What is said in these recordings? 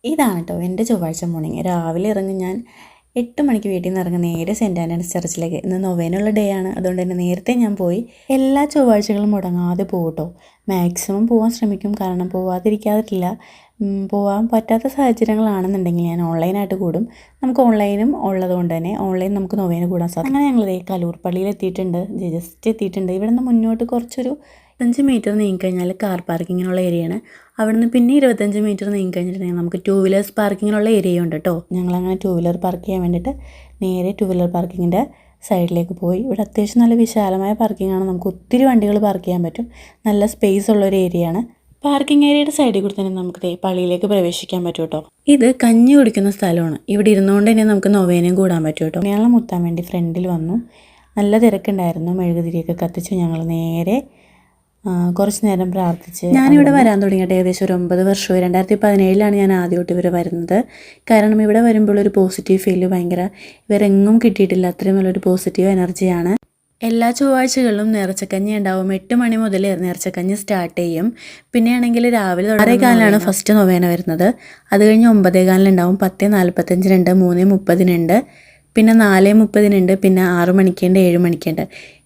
ഇതാണ് കേട്ടോ എൻ്റെ ചൊവ്വാഴ്ച മോർണിംഗ്. രാവിലെ ഇറങ്ങും ഞാൻ 8 മണിക്ക് വീട്ടിൽ നിന്ന് ഇറങ്ങും നേരെ സെൻറ്റ് ആൻ്റണീസ് ചർച്ചിലേക്ക്. ഇന്ന് നൊവേനുള്ള ഡേ ആണ്, അതുകൊണ്ട് തന്നെ നേരത്തെ ഞാൻ പോയി. എല്ലാ ചൊവ്വാഴ്ചകളും മുടങ്ങാതെ പോകും കേട്ടോ. മാക്സിമം പോകാൻ ശ്രമിക്കും, കാരണം പോവാതിരിക്കാതില്ല. പോകാൻ പറ്റാത്ത സാഹചര്യങ്ങളാണെന്നുണ്ടെങ്കിൽ ഞാൻ ഓൺലൈനായിട്ട് കൂടും. നമുക്ക് ഓൺലൈനും ഉള്ളതുകൊണ്ട് തന്നെ ഓൺലൈൻ നമുക്ക് നൊവേന കൂടാൻ സാധിക്കും. അങ്ങനെ ഞങ്ങൾ കലൂർ പള്ളിയിൽ എത്തിയിട്ടുണ്ട്, ജസ്റ്റ് എത്തിയിട്ടുണ്ട്. ഇവിടെ നിന്ന് മുന്നോട്ട് കുറച്ചൊരു 5 മീറ്റർ നീങ്ങിക്കഴിഞ്ഞാൽ കാർ പാർക്കിങ്ങിനുള്ള ഏരിയയാണ്. അവിടുന്ന് പിന്നെ 25 മീറ്റർ നീങ്ങിക്കഴിഞ്ഞിട്ടുണ്ടെങ്കിൽ നമുക്ക് 2 വീലേഴ്സ് പാർക്കിങ്ങിനുള്ള ഏരിയ ഉണ്ട് കേട്ടോ. ഞങ്ങളങ്ങനെ 2 വീലർ പാർക്ക് ചെയ്യാൻ വേണ്ടിയിട്ട് നേരെ 2 വീലർ പാർക്കിങ്ങിൻ്റെ സൈഡിലേക്ക് പോയി. ഇവിടെ അത്യാവശ്യം നല്ല വിശാലമായ പാർക്കിംഗ് ആണ്, നമുക്ക് ഒത്തിരി വണ്ടികൾ പാർക്ക് ചെയ്യാൻ പറ്റും. നല്ല സ്പേസ് ഉള്ളൊരു ഏരിയയാണ്. പാർക്കിംഗ് ഏരിയയുടെ സൈഡിൽ കൂടി തന്നെ നമുക്ക് പള്ളിയിലേക്ക് പ്രവേശിക്കാൻ പറ്റും കേട്ടോ. ഇത് കഞ്ഞി കുടിക്കുന്ന സ്ഥലമാണ്. ഇവിടെ ഇരുന്നുകൊണ്ട് തന്നെ നമുക്ക് നൊവേനയും കൂടാൻ പറ്റും കേട്ടോ. ഞങ്ങളെ മുത്താൻ വേണ്ടി ഫ്രണ്ടിൽ വന്നു. നല്ല തിരക്കുണ്ടായിരുന്നു. മെഴുകുതിരിയൊക്കെ കത്തിച്ചു ഞങ്ങൾ നേരെ കുറച്ച് നേരം പ്രാർത്ഥിച്ച് ഞാനിവിടെ വരാൻ തുടങ്ങിയിട്ട് ഏകദേശം ഒരു 9 വർഷമായി. 2017 ഞാൻ ആദ്യമായിട്ട് ഇവർ വരുന്നത്. കാരണം ഇവിടെ വരുമ്പോൾ ഒരു പോസിറ്റീവ് ഫീല് ഭയങ്കര ഇവരെങ്ങും കിട്ടിയിട്ടില്ല. അത്രയും നല്ലൊരു പോസിറ്റീവ് എനർജിയാണ്. എല്ലാ ചൊവ്വാഴ്ചകളിലും നേർച്ചക്കഞ്ഞി ഉണ്ടാവും. 8 മണി മുതൽ നേർച്ചക്കഞ്ഞി സ്റ്റാർട്ട് ചെയ്യും. പിന്നെയാണെങ്കിൽ രാവിലെ 6:15 ഫസ്റ്റ് നൊവേന വരുന്നത്. അത് കഴിഞ്ഞ് 9:15 ഉണ്ടാവും, 10:45 3:30 പിന്നെ 4:30 പിന്നെ 6 മണിക്കുണ്ട്, 7 മണിക്കുണ്ട്.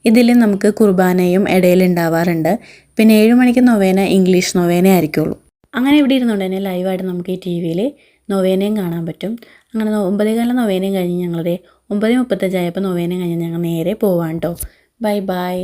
ഇതിൽ നമുക്ക് കുർബാനയും ഇടയിൽ ഉണ്ടാവാറുണ്ട്. പിന്നെ 7 മണിക്ക് നൊവേന ഇംഗ്ലീഷ് നൊവേന ആയിരിക്കുള്ളൂ. അങ്ങനെ ഇവിടെ ഇരുന്നുകൊണ്ട് തന്നെ ലൈവായിട്ട് നമുക്ക് ഈ TV-യിൽ നൊവേനയും കാണാൻ പറ്റും. അങ്ങനെ 9:15 നൊവേനയും കഴിഞ്ഞ് ഞങ്ങളത് 9:35 ആയപ്പോൾ നൊവേനയും കഴിഞ്ഞ് ഞങ്ങൾ നേരെ പോവാൻ കേട്ടോ. Bye bye.